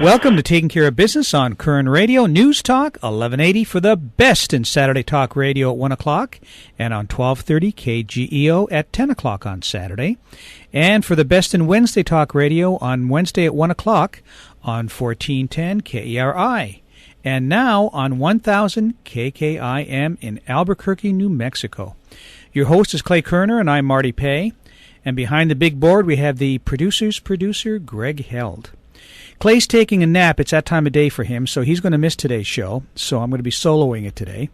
Welcome to Taking Care of Business on Current Radio, News Talk, 1180 for the best in Saturday Talk Radio at 1 o'clock and on 1230 KGEO at 10 o'clock on Saturday. And for the best in Wednesday Talk Radio on Wednesday at 1 o'clock on 1410 KERI. And now on 1000 KKIM in Albuquerque, New Mexico. Your host is Clay Kerner and I'm Marty Pay. And behind the big board we have the producer's producer, Greg Held. Clay's taking a nap. It's that time of day for him, so he's going to miss today's show. So I'm going to be soloing it today.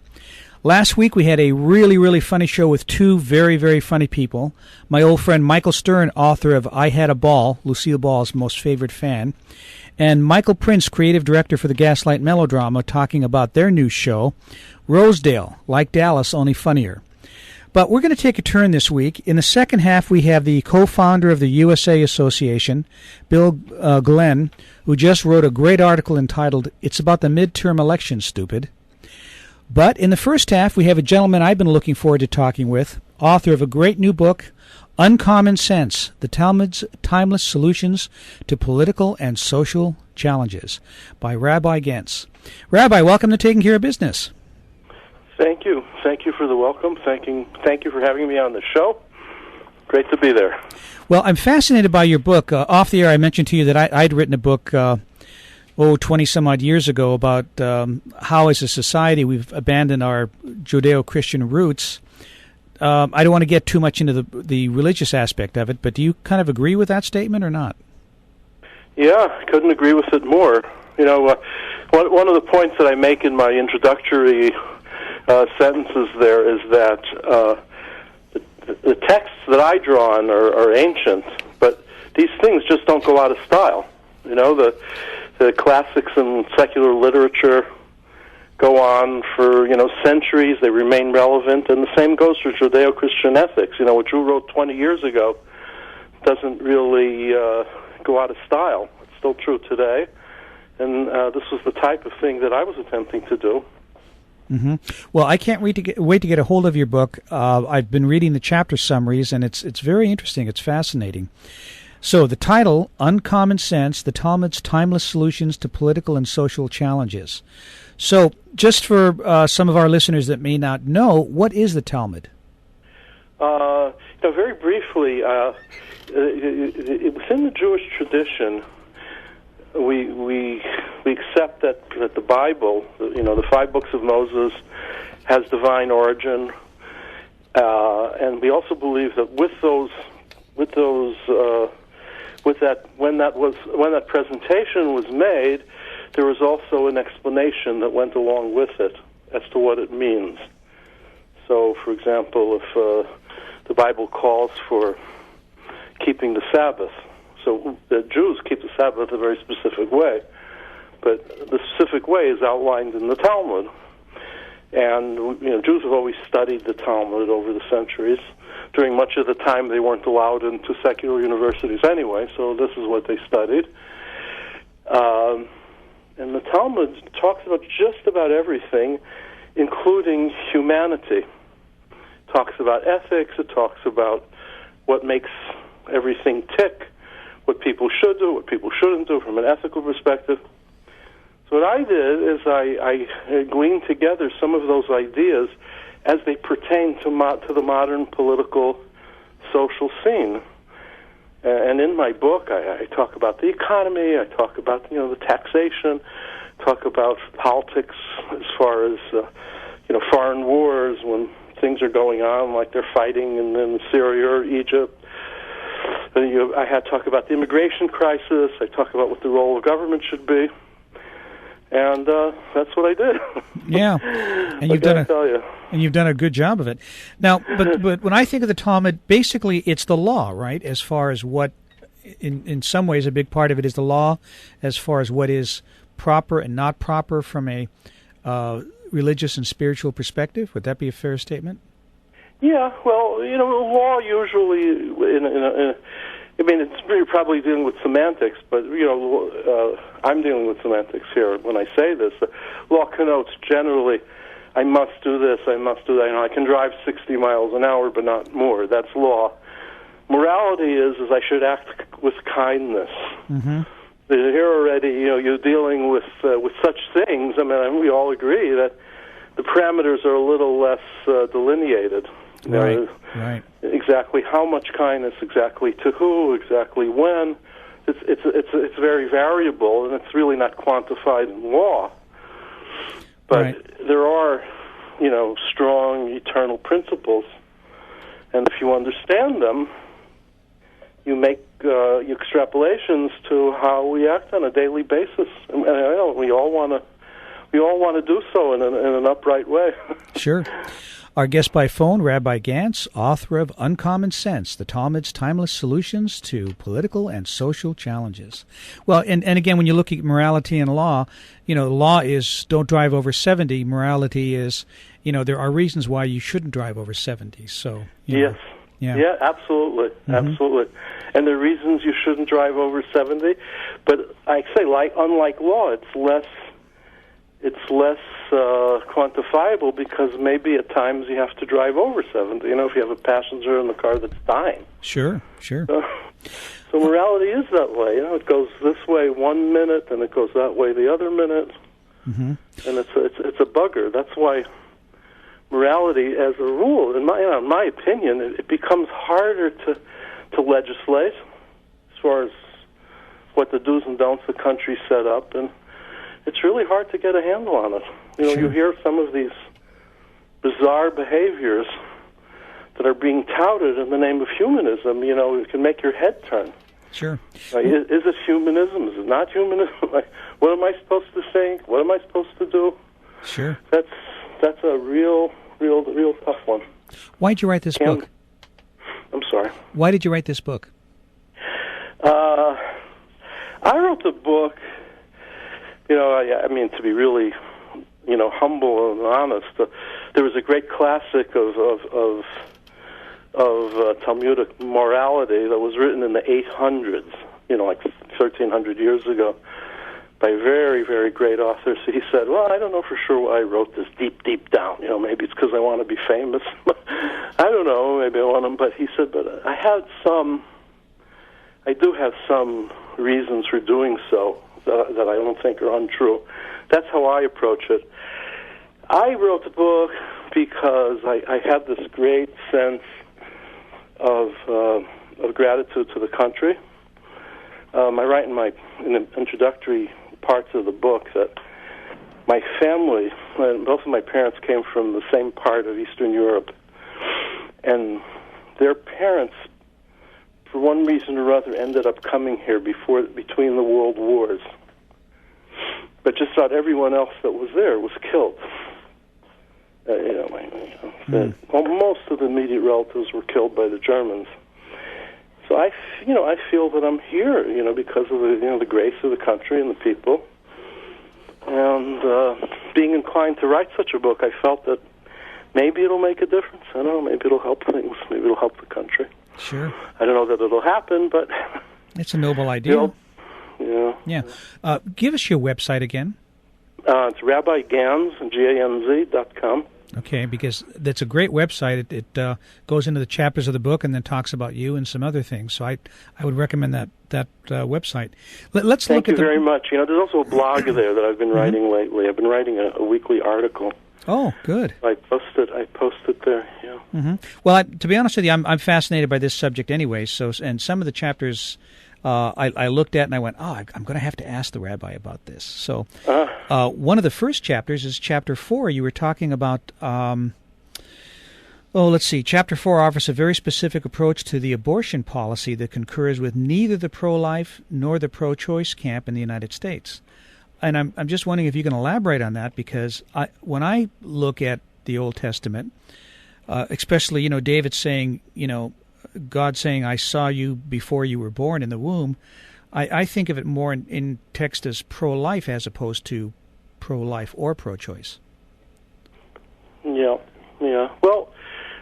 Last week we had a really, really funny show with two very, very funny people. My old friend Michael Stern, author of I Had a Ball, Lucille Ball's most favorite fan, and Michael Prince, creative director for the Gaslight Melodrama, talking about their new show, Rosedale, like Dallas, only funnier. But we're going to take a turn this week. In the second half, we have the co-founder of the USA Association, Bill Glenn, who just wrote a great article entitled, It's About the Midterm Election, Stupid. But in the first half, we have a gentleman I've been looking forward to talking with, author of a great new book, Uncommon Sense, the Talmud's Timeless Solutions to Political and Social Challenges, by Rabbi Ganz. Rabbi, welcome to Taking Care of Business. Thank you. Thank you for the welcome. Thank you for having me on the show. Great to be there. Well, I'm fascinated by your book. Off the air, I mentioned to you that I'd written a book 20-some-odd years ago about how, as a society, we've abandoned our Judeo-Christian roots. I don't want to get too much into the religious aspect of it, but do you kind of agree with that statement or not? Yeah, I couldn't agree with it more. You know, one of the points that I make in my introductory sentences there is that the texts that I draw on are ancient, but these things just don't go out of style. You know, the classics in secular literature go on for, centuries. They remain relevant, and the same goes for Judeo-Christian ethics. You know, what you wrote 20 years ago doesn't really go out of style. It's still true today, and this was the type of thing that I was attempting to do. Mm-hmm. Well, I can't wait to get a hold of your book. I've been reading the chapter summaries, and it's very interesting. It's fascinating. So the title, Uncommon Sense, the Talmud's Timeless Solutions to Political and Social Challenges. So just for some of our listeners that may not know, what is the Talmud? Very briefly, within the Jewish tradition, we accept that the Bible, the 5 books of Moses, has divine origin, and we also believe that when that presentation was made, there was also an explanation that went along with it as to what it means. So, for example, if the Bible calls for keeping the Sabbath, so the Jews keep the Sabbath a very specific way, but the specific way is outlined in the Talmud. And Jews have always studied the Talmud over the centuries. During much of the time, they weren't allowed into secular universities anyway, so this is what they studied. And the Talmud talks about just about everything, including humanity. It talks about ethics. It talks about what makes everything tick, what people should do, what people shouldn't do from an ethical perspective. So what I did is I gleaned together some of those ideas as they pertain to the modern political, social scene. And in my book, I talk about the economy, I talk about the taxation, talk about politics as far as foreign wars when things are going on, like they're fighting in Syria or Egypt. I talk about the immigration crisis. I talk about what the role of government should be. And that's what I did. Yeah, and you've done a good job of it. Now, but when I think of the Talmud, basically it's the law, right? As far as what, in some ways, a big part of it is the law, as far as what is proper and not proper from a religious and spiritual perspective. Would that be a fair statement? Yeah. Well, law usually you're probably dealing with semantics, but I'm dealing with semantics here when I say this. The law connotes generally, I must do this, I must do that. I can drive 60 miles an hour, but not more. That's law. Morality is I should act with kindness. Mm-hmm. Here already, you're dealing with such things. I mean, we all agree that the parameters are a little less delineated. Right. Exactly how much kindness, exactly to who, exactly when. It's very variable, and it's really not quantified in law. But there are, strong eternal principles, and if you understand them, you make extrapolations to how we act on a daily basis. And we all want to do so in an upright way. Sure. Our guest by phone, Rabbi Ganz, author of Uncommon Sense, the Talmud's Timeless Solutions to Political and Social Challenges. Well, and again, when you look at morality and law, law is don't drive over 70. Morality is, there are reasons why you shouldn't drive over 70. So, yes. Yeah, absolutely. Mm-hmm. Absolutely. And there are reasons you shouldn't drive over 70. But I say, unlike law, it's less quantifiable because maybe at times you have to drive over 70. If you have a passenger in the car that's dying. Sure. So morality is that way. It goes this way 1 minute, and it goes that way the other minute, and it's a bugger. That's why morality, as a rule, in my opinion, it becomes harder to legislate as far as what the do's and don'ts the country set up, and it's really hard to get a handle on it. You hear some of these bizarre behaviors that are being touted in the name of humanism. It can make your head turn. Sure. Is it humanism? Is it not humanism? What am I supposed to think? What am I supposed to do? Sure. That's a real tough one. Why did you write this book? I'm sorry. Why did you write this book? I wrote the book, to be really, humble and honest. There was a great classic of Talmudic morality that was written in the 800s, like 1,300 years ago, by very, very great authors. So he said, well, I don't know for sure why I wrote this deep down. Maybe it's because I want to be famous. I don't know, maybe I want to. But he said, but I do have some reasons for doing so that I don't think are untrue. That's how I approach it. I wrote the book because I had this great sense of gratitude to the country. I write in the introductory parts of the book that my family, both of my parents came from the same part of Eastern Europe, and their parents, for one reason or other, ended up coming here between the world wars. But just about everyone else that was there was killed. Most of the immediate relatives were killed by the Germans. So I feel that I'm here, because of the grace of the country and the people, and being inclined to write such a book, I felt that maybe it'll make a difference. I don't know. Maybe it'll help things. Maybe it'll help the country. Sure. I don't know that it'll happen, but it's a noble idea. Yeah. Give us your website again. It's Rabbi Ganz, GANZ.com. Okay, because that's a great website. It goes into the chapters of the book and then talks about you and some other things. So I would recommend that website. Let's Thank look you at very much. There's also a blog there that I've been writing lately. I've been writing a weekly article. Oh, good. I posted there. Yeah. Mm-hmm. Well, to be honest with you, I'm fascinated by this subject anyway. So, and some of the chapters I looked at and I went, I'm going to have to ask the rabbi about this. So, one of the first chapters is chapter 4. You were talking about. Let's see. Chapter 4 offers a very specific approach to the abortion policy that concurs with neither the pro-life nor the pro-choice camp in the United States. And I'm just wondering if you can elaborate on that, because when I look at the Old Testament, especially, David saying, God saying, I saw you before you were born in the womb, I think of it more in text as pro-life as opposed to pro-life or pro-choice. Yeah. Well,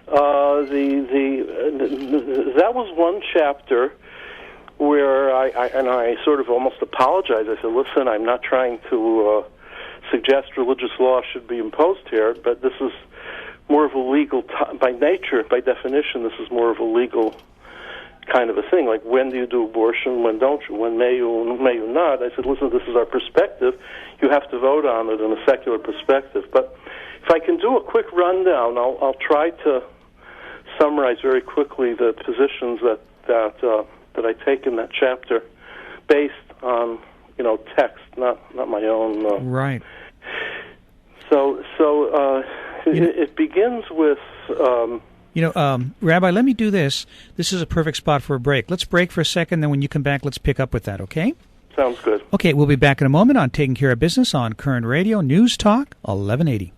that was one chapter where I sort of almost apologized. I said, listen, I'm not trying to suggest religious law should be imposed here, but this is more of a legal, by nature, by definition, this is more of a legal kind of a thing, like when do you do abortion, when don't you, when may you not. I said, listen, this is our perspective. You have to vote on it in a secular perspective. But if I can do a quick rundown, I'll try to summarize very quickly the positions that I take in that chapter, based on text, not my own. Right. So it begins with. Rabbi, let me do this. This is a perfect spot for a break. Let's break for a second, then when you come back, let's pick up with that, okay? Sounds good. Okay, we'll be back in a moment on Taking Care of Business on Current Radio News Talk 1180.